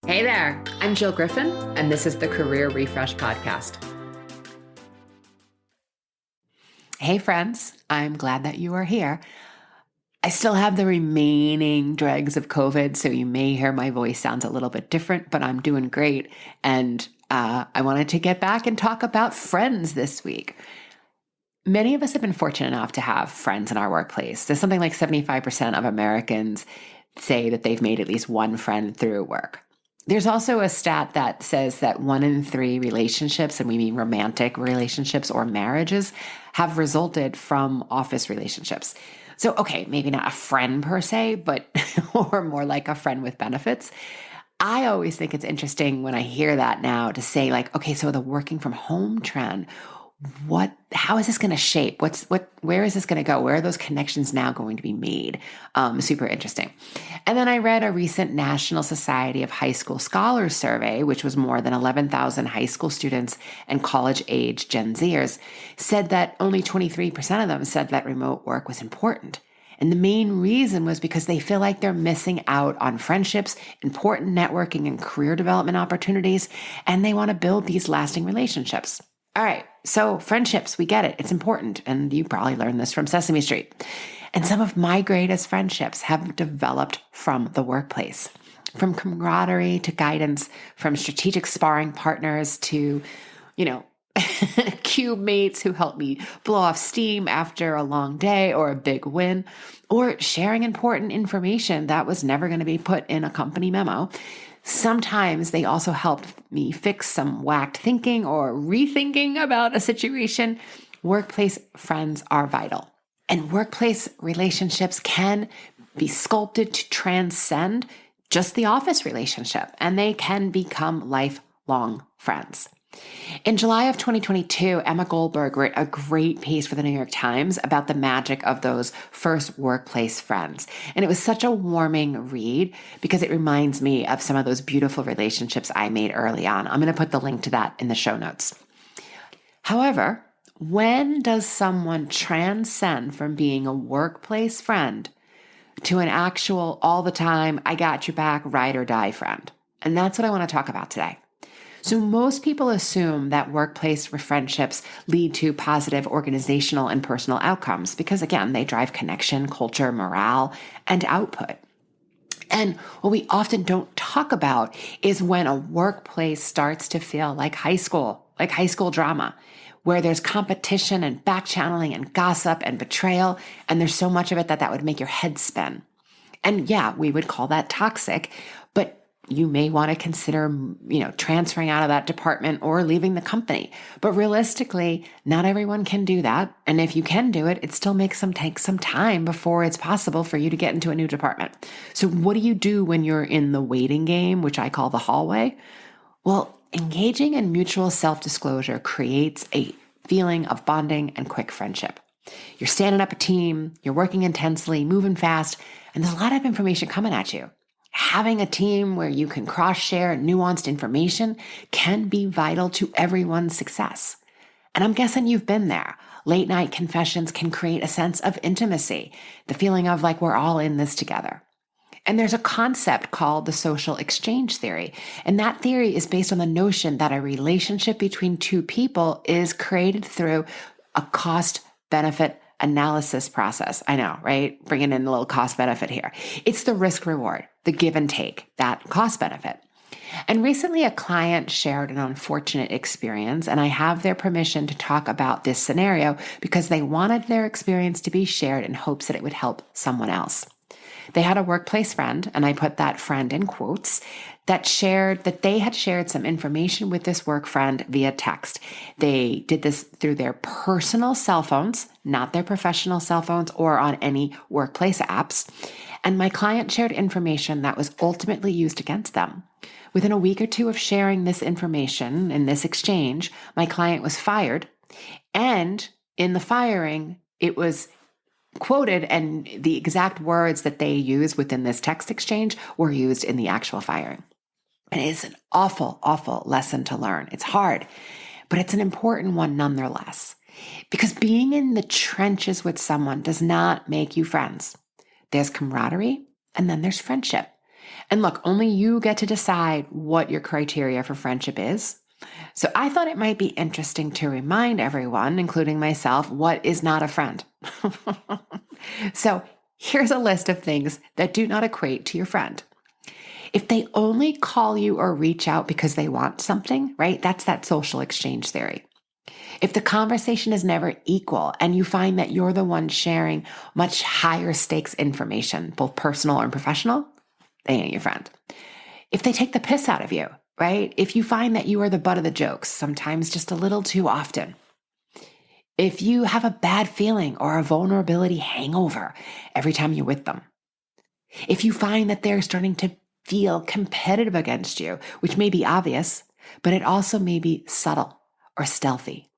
Hey there, I'm Jill Griffin, and this is the Career Refresh Podcast. Hey friends, I'm glad that you are here. I still have the remaining dregs of COVID, so you may hear my voice sounds a little bit different, but I'm doing great. And I wanted to get back and talk about friends this week. Many of us have been fortunate enough to have friends in our workplace. There's something like 75% of Americans say that they've made at least one friend through work. There's also a stat that says that 1 in 3 relationships, and we mean romantic relationships or marriages, have resulted from office relationships. So, okay, maybe not a friend per se, but or more like a friend with benefits. I always think it's interesting when I hear that now to say like, okay, so the working from home trend, how is this going to shape? Where is this going to go? Where are those connections now going to be made? Super interesting. And then I read a recent National Society of High School Scholars survey, which was more than 11,000 high school students and college-age Gen Zers, said that only 23% of them said that remote work was important. And the main reason was because they feel like they're missing out on friendships, important networking and career development opportunities, and they want to build these lasting relationships. All right, so friendships, we get it. It's important. And you probably learned this from Sesame Street. And some of my greatest friendships have developed from the workplace, from camaraderie to guidance, from strategic sparring partners to, cube mates who help me blow off steam after a long day or a big win, or sharing important information that was never going to be put in a company memo. Sometimes they also helped me fix some whacked thinking or rethinking about a situation. Workplace friends are vital. And workplace relationships can be sculpted to transcend just the office relationship, and they can become lifelong friends. In July of 2022, Emma Goldberg wrote a great piece for the New York Times about the magic of those first workplace friends. And it was such a warming read because it reminds me of some of those beautiful relationships I made early on. I'm going to put the link to that in the show notes. However, when does someone transcend from being a workplace friend to an actual all the time, I got your back, ride or die friend? And that's what I want to talk about today. So most people assume that workplace friendships lead to positive organizational and personal outcomes because, again, they drive connection, culture, morale, and output. And what we often don't talk about is when a workplace starts to feel like high school drama, where there's competition and back channeling and gossip and betrayal, and there's so much of it that would make your head spin. And yeah, we would call that toxic, but you may want to consider, transferring out of that department or leaving the company. But realistically, not everyone can do that. And if you can do it, it still take some time before it's possible for you to get into a new department. So what do you do when you're in the waiting game, which I call the hallway? Well, engaging in mutual self-disclosure creates a feeling of bonding and quick friendship. You're standing up a team, you're working intensely, moving fast, and there's a lot of information coming at you. Having a team where you can cross-share nuanced information can be vital to everyone's success. And I'm guessing you've been there. Late night confessions can create a sense of intimacy, the feeling of like we're all in this together. And there's a concept called the social exchange theory. And that theory is based on the notion that a relationship between two people is created through a cost-benefit analysis process. I know, right? Bringing in a little cost benefit here. It's the risk reward, the give and take, that cost benefit. And recently a client shared an unfortunate experience, and I have their permission to talk about this scenario because they wanted their experience to be shared in hopes that it would help someone else. They had a workplace friend, and I put that friend in quotes, that they had shared some information with this work friend via text. They did this through their personal cell phones, not their professional cell phones or on any workplace apps. And my client shared information that was ultimately used against them. Within a week or two of sharing this information in this exchange, my client was fired. And in the firing, it was quoted, and the exact words that they use within this text exchange were used in the actual firing. And it's an awful, awful lesson to learn. It's hard, but it's an important one nonetheless. Because being in the trenches with someone does not make you friends. There's camaraderie, and then there's friendship. And look, only you get to decide what your criteria for friendship is. So I thought it might be interesting to remind everyone, including myself, what is not a friend. So here's a list of things that do not equate to your friend. If they only call you or reach out because they want something, right? That's that social exchange theory. If the conversation is never equal and you find that you're the one sharing much higher stakes information, both personal and professional, they ain't your friend. If they take the piss out of you, right? If you find that you are the butt of the jokes, sometimes just a little too often. If you have a bad feeling or a vulnerability hangover every time you're with them. If you find that they're starting to feel competitive against you, which may be obvious, but it also may be subtle or stealthy.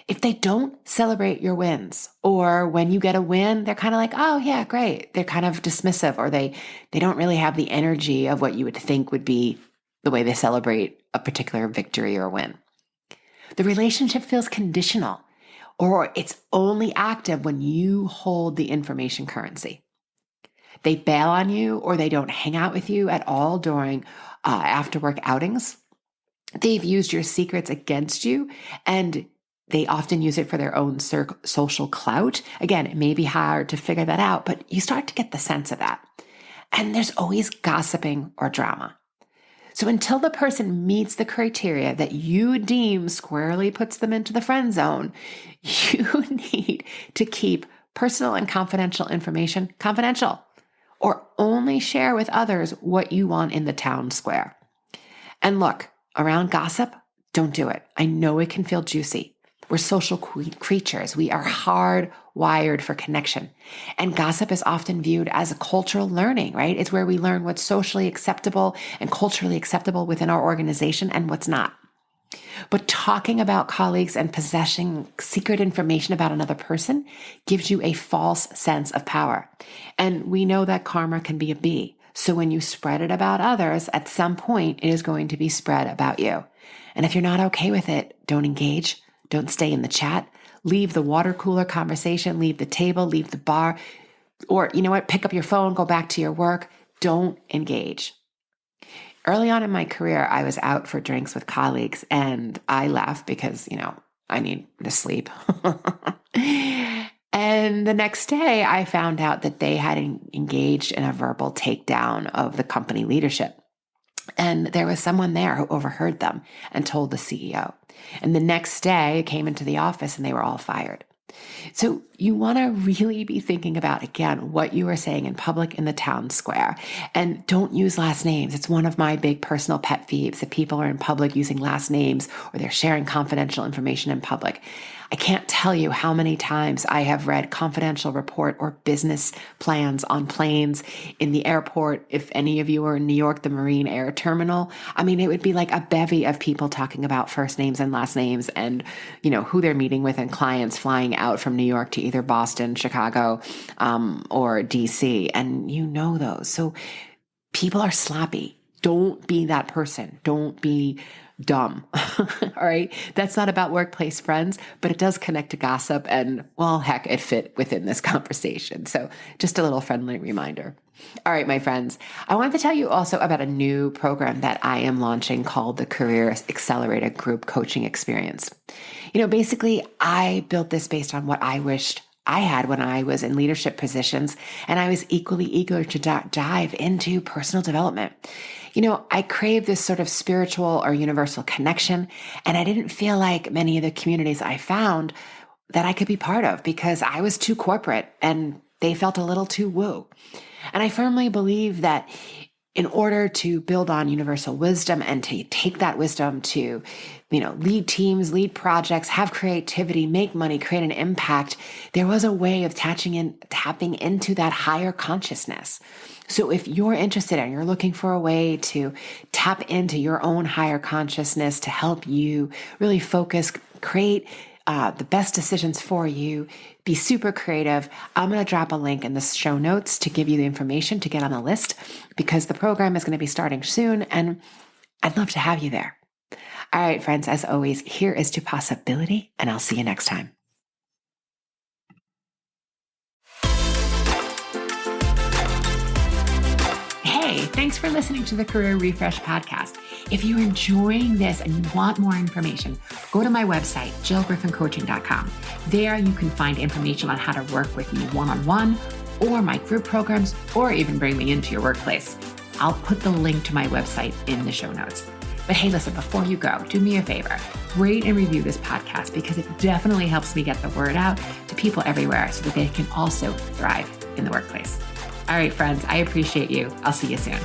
If they don't celebrate your wins, or when you get a win, they're kind of like, oh yeah, great. They're kind of dismissive, or they don't really have the energy of what you would think would be the way they celebrate a particular victory or win. The relationship feels conditional, or it's only active when you hold the information currency. They bail on you, or they don't hang out with you at all during after work outings. They've used your secrets against you, and they often use it for their own social clout. Again, it may be hard to figure that out, but you start to get the sense of that. And there's always gossiping or drama. So until the person meets the criteria that you deem squarely puts them into the friend zone, you need to keep personal and confidential information confidential, or only share with others what you want in the town square. And look, around gossip, don't do it. I know it can feel juicy. We're social creatures. We are hardwired for connection. And gossip is often viewed as a cultural learning, right? It's where we learn what's socially acceptable and culturally acceptable within our organization and what's not. But talking about colleagues and possessing secret information about another person gives you a false sense of power. And we know that karma can be a bee. So when you spread it about others, at some point, it is going to be spread about you. And if you're not okay with it, don't engage. Don't stay in the chat. Leave the water cooler conversation, leave the table, leave the bar, or you know what? Pick up your phone, go back to your work. Don't engage. Early on in my career, I was out for drinks with colleagues and I left because, I need to sleep. And the next day I found out that they had engaged in a verbal takedown of the company leadership. And there was someone there who overheard them and told the CEO. And the next day I came into the office and they were all fired. So you want to really be thinking about, again, what you are saying in public in the town square. And don't use last names. It's one of my big personal pet peeves that people are in public using last names or they're sharing confidential information in public. I can't tell you how many times I have read confidential report or business plans on planes in the airport. If any of you are in New York, the Marine Air Terminal, it would be like a bevy of people talking about first names and last names and, who they're meeting with and clients flying out from New York to either Boston, Chicago, or DC. And you know those. So people are sloppy. Don't be that person. Don't be dumb. All right. That's not about workplace friends, but it does connect to gossip and, well, heck, it fit within this conversation. So just a little friendly reminder. All right, my friends, I wanted to tell you also about a new program that I am launching called the Career Accelerator Group Coaching Experience. Basically, I built this based on what I wished I had when I was in leadership positions, and I was equally eager to dive into personal development. I crave this sort of spiritual or universal connection, and I didn't feel like many of the communities I found that I could be part of because I was too corporate and they felt a little too woo. And I firmly believe that in order to build on universal wisdom and to take that wisdom to, lead teams, lead projects, have creativity, make money, create an impact, there was a way of tapping into that higher consciousness. So if you're interested and you're looking for a way to tap into your own higher consciousness to help you really focus, create the best decisions for you, be super creative, I'm going to drop a link in the show notes to give you the information to get on the list because the program is going to be starting soon and I'd love to have you there. All right, friends, as always, here is to possibility and I'll see you next time. Hey, thanks for listening to the Career Refresh podcast. If you're enjoying this and you want more information, go to my website, jillgriffincoaching.com. There you can find information on how to work with me one-on-one or my group programs, or even bring me into your workplace. I'll put the link to my website in the show notes. But hey, listen, before you go, do me a favor, rate and review this podcast because it definitely helps me get the word out to people everywhere so that they can also thrive in the workplace. All right, friends, I appreciate you. I'll see you soon.